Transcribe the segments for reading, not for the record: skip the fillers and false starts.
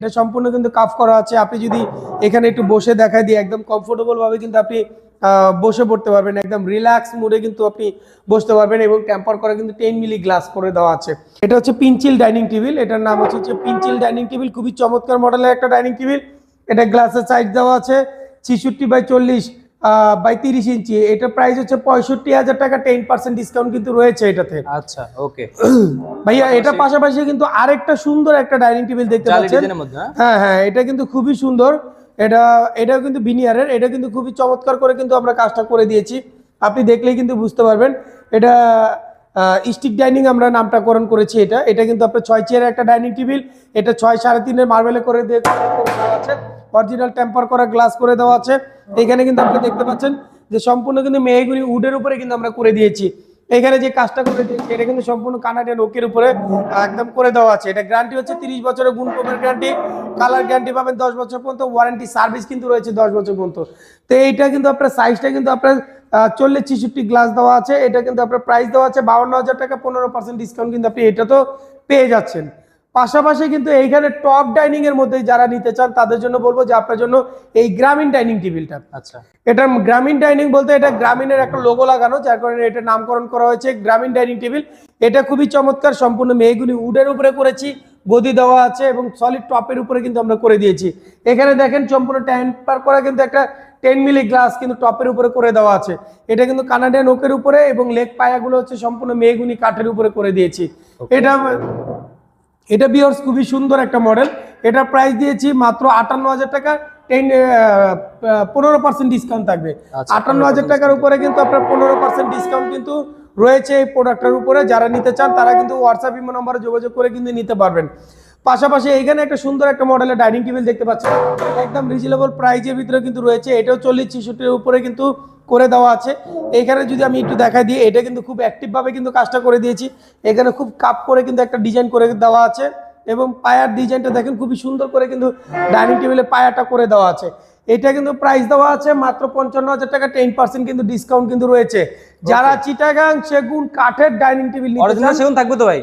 এটা সম্পূর্ণ কিন্তু কাফ করা আছে। আপনি যদি এখানে একটু বসে দেখাই দিই, একদম কমফোর্টেবল ভাবে কিন্তু আপনি বসে পড়তে পারবেন, একদম রিল্যাক্স মুডে কিন্তু আপনি বসতে পারবেন। এবং টেম্পার করা কিন্তু 10 মিলি গ্লাস করে দেওয়া আছে। এটা হচ্ছে পিনচিল ডাইনিং টেবিল, এটার নাম হচ্ছে পিনচিল ডাইনিং টেবিল। খুবই চমৎকার মডেলের একটা ডাইনিং টেবিল। এটা গ্লাসের সাইজ দেওয়া আছে 66x40 বাই 30 ইঞ্চি। এটা প্রাইস হচ্ছে 65,000 টাকা। 10% ডিসকাউন্ট কিন্তু রয়েছে এটাতে। আচ্ছা, ওকে ভাইয়া এটা পাশাপাশি কিন্তু আরেকটা সুন্দর একটা ডাইনিং টেবিল দেখতে পাচ্ছেন। হ্যাঁ হ্যাঁ, এটা কিন্তু খুবই সুন্দর। এটাও কিন্তু ভিনিয়ারের। এটা কিন্তু খুবই চমৎকার করে কিন্তু আমরা কাজটা করে দিয়েছি, আপনি দেখলেই কিন্তু বুঝতে পারবেন। এটা স্টিক ডাইনিং আমরা নামকরণ করেছি। এটা কিন্তু আপনার 6 চেয়ারের একটা ডাইনিং টেবিল। এটা 6 3.5 মার্বেলে করে দেওয়া আছে, অরিজিনাল টেম্পার করা গ্লাস করে দেওয়া আছে। এখানে কিন্তু আপনি দেখতে পাচ্ছেন যে সম্পূর্ণ কিন্তু মেহগনি উডের উপরে কিন্তু আমরা করে দিয়েছি। এখানে যে কাজটা করে দিয়েছি এটা কিন্তু সম্পূর্ণ কানাডিয়ান ওকের উপরে একদম করে দেওয়া আছে। এটা গ্যারান্টি হচ্ছে 30 বছরের গুণ কমের গ্যারান্টি, কালার গ্যারান্টি পাবেন 10 বছর পর্যন্ত, ওয়ারেন্টি সার্ভিস কিন্তু রয়েছে 10 বছর পর্যন্ত। তো এইটা কিন্তু আপনার সাইজটা কিন্তু আপনার 40-66 গ্লাস দেওয়া আছে। এটা কিন্তু আপনার প্রাইস দেওয়া আছে 52,000 টাকা। 15% ডিসকাউন্ট কিন্তু আপনি এটা তো পেয়ে যাচ্ছেন। পাশাপাশি কিন্তু এইখানে টপ ডাইনিং এর মধ্যে যারা নিতে চান তাদের জন্য বলবো যে আপনার জন্য এই গ্রামীণ ডাইনিং টেবিলটা। আচ্ছা, এটা গ্রামীণ ডাইনিং বলতে এটা গ্রামীণের একটা লোগো লাগানো, যার কারণে এটা নামকরণ করা হয়েছে গ্রামীণ ডাইনিং টেবিল। এটা খুবই চমৎকার, সম্পূর্ণ মেহগনি উডের উপরে করেছি, গদি দেওয়া আছে এবং সলিড টপের উপরে কিন্তু আমরা করে দিয়েছি। এখানে দেখেন সম্পূর্ণ টেম্পার করা কিন্তু একটা 10 মিলি গ্লাস কিন্তু টপের উপরে করে দেওয়া আছে। এটা কিন্তু কানাডিয়ান ওকের উপরে এবং লেগ পায়াগুলো হচ্ছে সম্পূর্ণ মেহগনি কাঠের উপরে করে দিয়েছি। এটা ভিউয়ার্স খুবই সুন্দর একটা মডেল। এটা প্রাইস দিয়েছি মাত্র 58,000 টাকা। 15% ডিসকাউন্ট থাকবে। 58,000 টাকার উপরে কিন্তু আপনার 15% ডিসকাউন্ট কিন্তু রয়েছে এই প্রোডাক্টের উপরে। যারা নিতে চান তারা কিন্তু হোয়াটসঅ্যাপ ইমো নম্বরে যোগাযোগ করে কিন্তু নিতে পারবেন। পাশাপাশি এখানে একটা সুন্দর একটা মডেলের ডাইনিং টেবিল দেখতে পাচ্ছেন, একদম রিজনেবল প্রাইসের ভিতরে কিন্তু রয়েছে। এটাও 40-66 উপরে কিন্তু করে দেওয়া আছে। এখানে যদি আমি একটু দেখা দিই, এটা কিন্তু খুব অ্যাক্টিভ ভাবে কিন্তু কাজটা করে দিয়েছি। এখানে খুব কাপ করে কিন্তু একটা ডিজাইন করে দেওয়া আছে এবং পায়ার ডিজাইনটা দেখেন খুবই সুন্দর করে কিন্তু ডাইনিং টেবিলে পায়াটা করে দেওয়া আছে। এটা কিন্তু প্রাইস দেওয়া আছে মাত্র 55,000 টাকা। 10% কিন্তু ডিসকাউন্ট কিন্তু রয়েছে। যারা চিটাগাং সেগুন কাঠের ডাইনিং টেবিল নিতে চান, সেগুন থাকবে তো ভাই,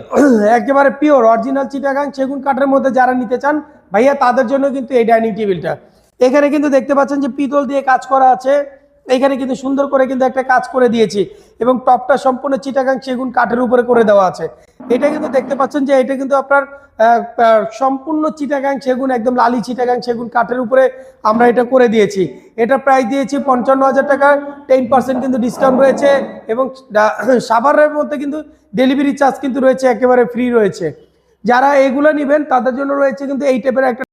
একেবারে পিওর অরিজিনাল চিটাগাং সেগুন কাঠের মধ্যে যারা নিতে চান ভাইয়া, তাদের জন্য কিন্তু এই ডাইনিং টেবিলটা। এখানে কিন্তু দেখতে পাচ্ছেন যে পিতল দিয়ে কাজ করা আছে। এখানে কিন্তু সুন্দর করে কিন্তু একটা কাজ করে দিয়েছি এবং টপটা সম্পূর্ণ চিটাগাং সেগুন কাঠের উপরে করে দেওয়া আছে। এটা কিন্তু দেখতে পাচ্ছেন যে এটা কিন্তু আপনার সম্পূর্ণ চিটাগাং সেগুন, একদম লালি চিটাগাং সেগুন কাঠের উপরে আমরা এটা করে দিয়েছি। এটা প্রাইস দিয়েছি 55,000 টাকা। 10% কিন্তু ডিসকাউন্ট রয়েছে এবং সাভারের মধ্যে কিন্তু ডেলিভারি চার্জ কিন্তু রয়েছে, একেবারে ফ্রি রয়েছে। যারা এগুলো নেবেন তাদের জন্য রয়েছে কিন্তু এই টাইপের একটা